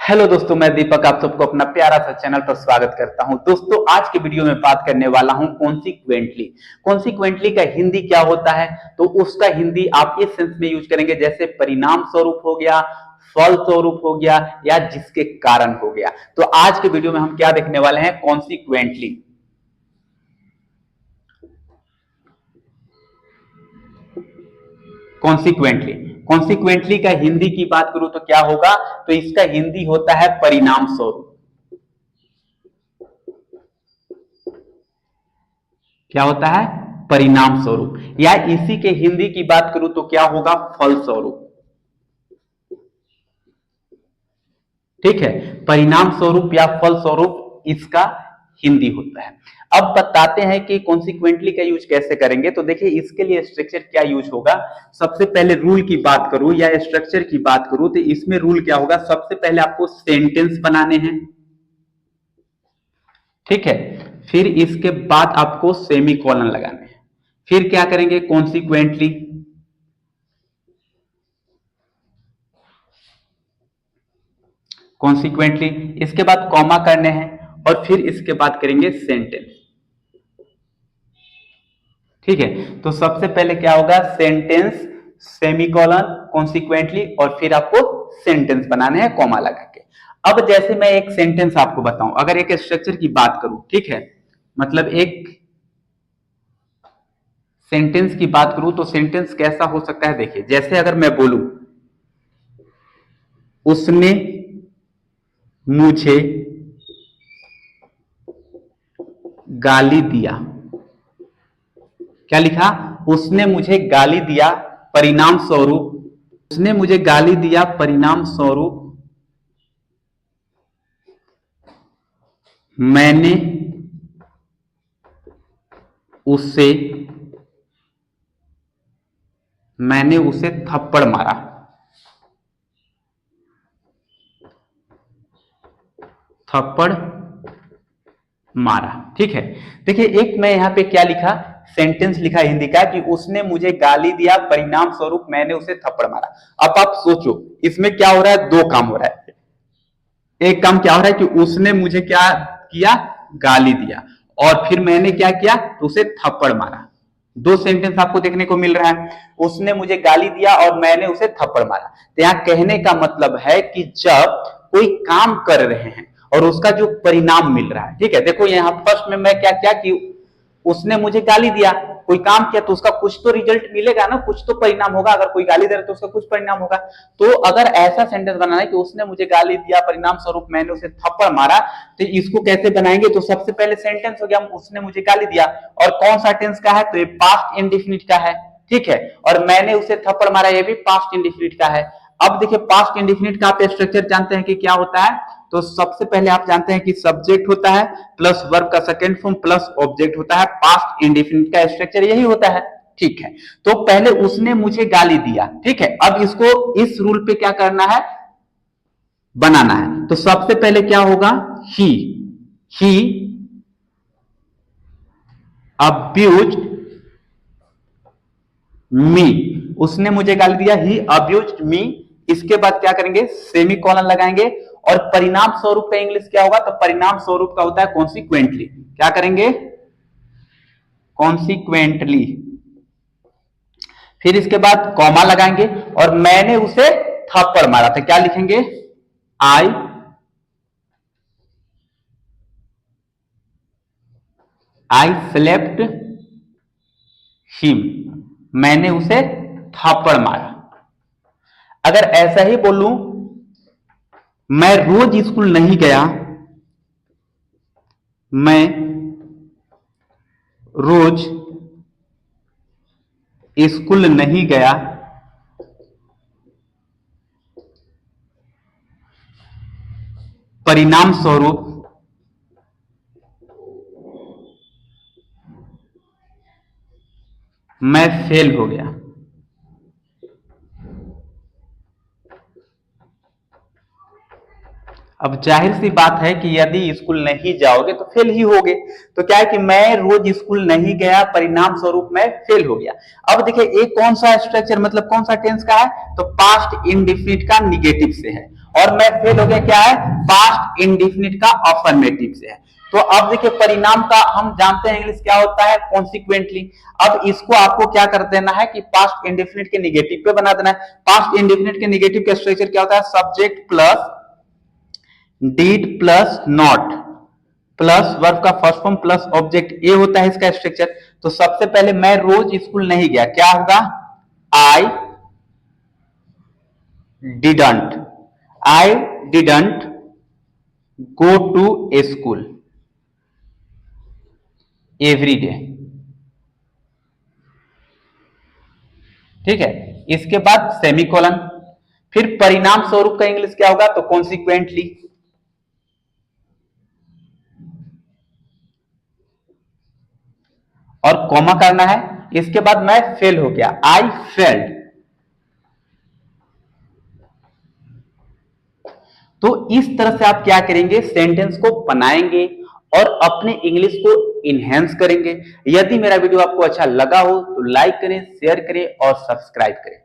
Hello दोस्तों, मैं दीपक आप सबको अपना प्यारा सा चैनल पर स्वागत करता हूं। दोस्तों, आज के वीडियो में बात करने वाला हूं कॉन्सिक्वेंटली। कॉन्सिक्वेंटली का हिंदी क्या होता है, तो उसका हिंदी आप इस सेंस में यूज करेंगे जैसे परिणाम स्वरूप हो गया, फल स्वरूप हो गया या जिसके कारण हो गया। तो आज के वीडियो में हम क्या देखने वाले हैं, कॉन्सिक्वेंटली। कॉन्सिक्वेंटली कॉन्सिक्वेंटली का हिंदी की बात करूं तो क्या होगा, तो इसका हिंदी होता है परिणाम स्वरूप। क्या होता है, परिणाम स्वरूप। या इसी के हिंदी की बात करूं तो क्या होगा, फल स्वरूप। ठीक है, परिणाम स्वरूप या फल स्वरूप इसका हिंदी होता है। अब बताते हैं कि कॉन्सिक्वेंटली का यूज कैसे करेंगे। तो देखिए, इसके लिए स्ट्रक्चर क्या यूज होगा। सबसे पहले रूल की बात करूं या स्ट्रक्चर की बात करूं तो इसमें रूल क्या होगा, सबसे पहले आपको सेंटेंस बनाने हैं। ठीक है, फिर इसके बाद आपको सेमी कॉलन लगाने हैं। फिर क्या करेंगे, कॉन्सिक्वेंटली। कॉन्सिक्वेंटली इसके बाद कॉमा करने हैं और फिर इसके बाद करेंगे सेंटेंस। ठीक है, तो सबसे पहले क्या होगा, सेंटेंस, सेमीकोलन, कॉन्सिक्वेंटली और फिर आपको सेंटेंस बनाने हैं कॉमा लगा के। अब जैसे मैं एक सेंटेंस आपको बताऊं, अगर एक स्ट्रक्चर की बात करूं, ठीक है, मतलब एक सेंटेंस की बात करूं तो सेंटेंस कैसा हो सकता है। देखिए, जैसे अगर मैं बोलूं उसने मुझे गाली दिया। क्या लिखा, उसने मुझे गाली दिया, परिणाम स्वरूप। उसने मुझे गाली दिया, परिणाम स्वरूप मैंने उससे मैंने उसे थप्पड़ मारा। थप्पड़ मारा। ठीक है, देखिए, एक मैं यहां पे क्या लिखा, सेंटेंस लिखा हिंदी का कि उसने मुझे गाली दिया, परिणाम स्वरूप मैंने उसे थप्पड़ मारा। अब आप सोचो, इसमें क्या हो रहा है, दो काम हो रहा है। एक काम क्या हो रहा है कि उसने मुझे क्या किया, गाली दिया, और फिर मैंने क्या किया, तो उसे थप्पड़ मारा। दो सेंटेंस आपको देखने को मिल रहा है, उसने मुझे गाली दिया और मैंने उसे थप्पड़ मारा। तो यहां कहने का मतलब है कि जब कोई काम कर रहे हैं और उसका जो परिणाम मिल रहा है। ठीक है, देखो यहां फर्स्ट में मैं क्या किया कि उसने मुझे गाली दिया, कोई काम किया तो उसका कुछ तो रिजल्ट मिलेगा ना, कुछ तो परिणाम होगा। अगर कोई गाली दे रहा तो उसका कुछ परिणाम होगा। तो अगर ऐसा सेंटेंस बनाना है कि उसने मुझे गाली दिया, परिणाम स्वरूप मैंने उसे थप्पड़ मारा, तो इसको कैसे बनाएंगे, तो सबसे पहले सेंटेंस हो गया उसने मुझे गाली दिया, और कौन सा टेंस का है, तो ये पास्ट इंडेफिनिट का है। ठीक है, और मैंने उसे थप्पड़ मारा, ये भी पास्ट इंडेफिनिट का है। अब देखिए, पास्ट इंडेफिनिट का आप स्ट्रक्चर जानते हैं कि क्या होता है। तो सबसे पहले आप जानते हैं कि सब्जेक्ट होता है प्लस वर्ब का सेकंड फॉर्म प्लस ऑब्जेक्ट होता है। पास्ट इंडेफिनिट का स्ट्रक्चर यही होता है। ठीक है, तो पहले उसने मुझे गाली दिया। ठीक है, अब इसको इस रूल पे क्या करना है, बनाना है। तो सबसे पहले क्या होगा, ही अब्यूज्ड मी। उसने मुझे गाली दिया, ही अब्यूज्ड मी। इसके बाद क्या करेंगे, सेमी कॉलन लगाएंगे। और परिणाम स्वरूप का इंग्लिश क्या होगा, तो परिणाम स्वरूप का होता है कॉन्सिक्वेंटली। क्या करेंगे, कॉन्सिक्वेंटली। फिर इसके बाद कॉमा लगाएंगे और मैंने उसे थप्पड़ मारा था, क्या लिखेंगे, आई आई स्लेप्ट हिम। मैंने उसे थप्पड़ मारा। अगर ऐसा ही बोलूं, मैं रोज स्कूल नहीं गया, मैं रोज स्कूल नहीं गया, परिणाम स्वरूप मैं फेल हो गया। अब जाहिर सी बात है कि यदि स्कूल नहीं जाओगे तो फेल ही होगे। तो क्या है कि मैं रोज स्कूल नहीं गया, परिणाम स्वरूप मैं फेल हो गया। अब देखिए एक कौन सा स्ट्रक्चर, मतलब कौन सा टेंस का है, तो पास्ट इंडिफिनिट का निगेटिव से है, और मैं फेल हो गया क्या है, पास्ट इंडिफिनिट का अफर्मेटिव से है। तो अब देखिए परिणाम का हम जानते हैं इंग्लिश क्या होता है, कॉन्सिक्वेंटली। अब इसको आपको क्या कर देना है कि पास्ट इंडेफिनिट के निगेटिव पे बना देना है। पास्ट इंडेफिनिट के निगेटिव का स्ट्रक्चर क्या होता है, subject plus did plus not plus verb का फर्स्ट फॉर्म प्लस ऑब्जेक्ट, ये होता है इसका स्ट्रक्चर। तो सबसे पहले मैं रोज स्कूल नहीं गया, क्या होगा, I didn't, I didn't go to a school every day. ठीक है, इसके बाद सेमीकोलन, फिर परिणाम स्वरूप का इंग्लिश क्या होगा, तो कॉन्सिक्वेंटली, और कॉमा करना है। इसके बाद मैं फेल हो गया, आई फेल्ड। तो इस तरह से आप क्या करेंगे, सेंटेंस को बनाएंगे और अपने इंग्लिश को इनहेंस करेंगे। यदि मेरा वीडियो आपको अच्छा लगा हो तो लाइक करें, शेयर करें और सब्सक्राइब करें।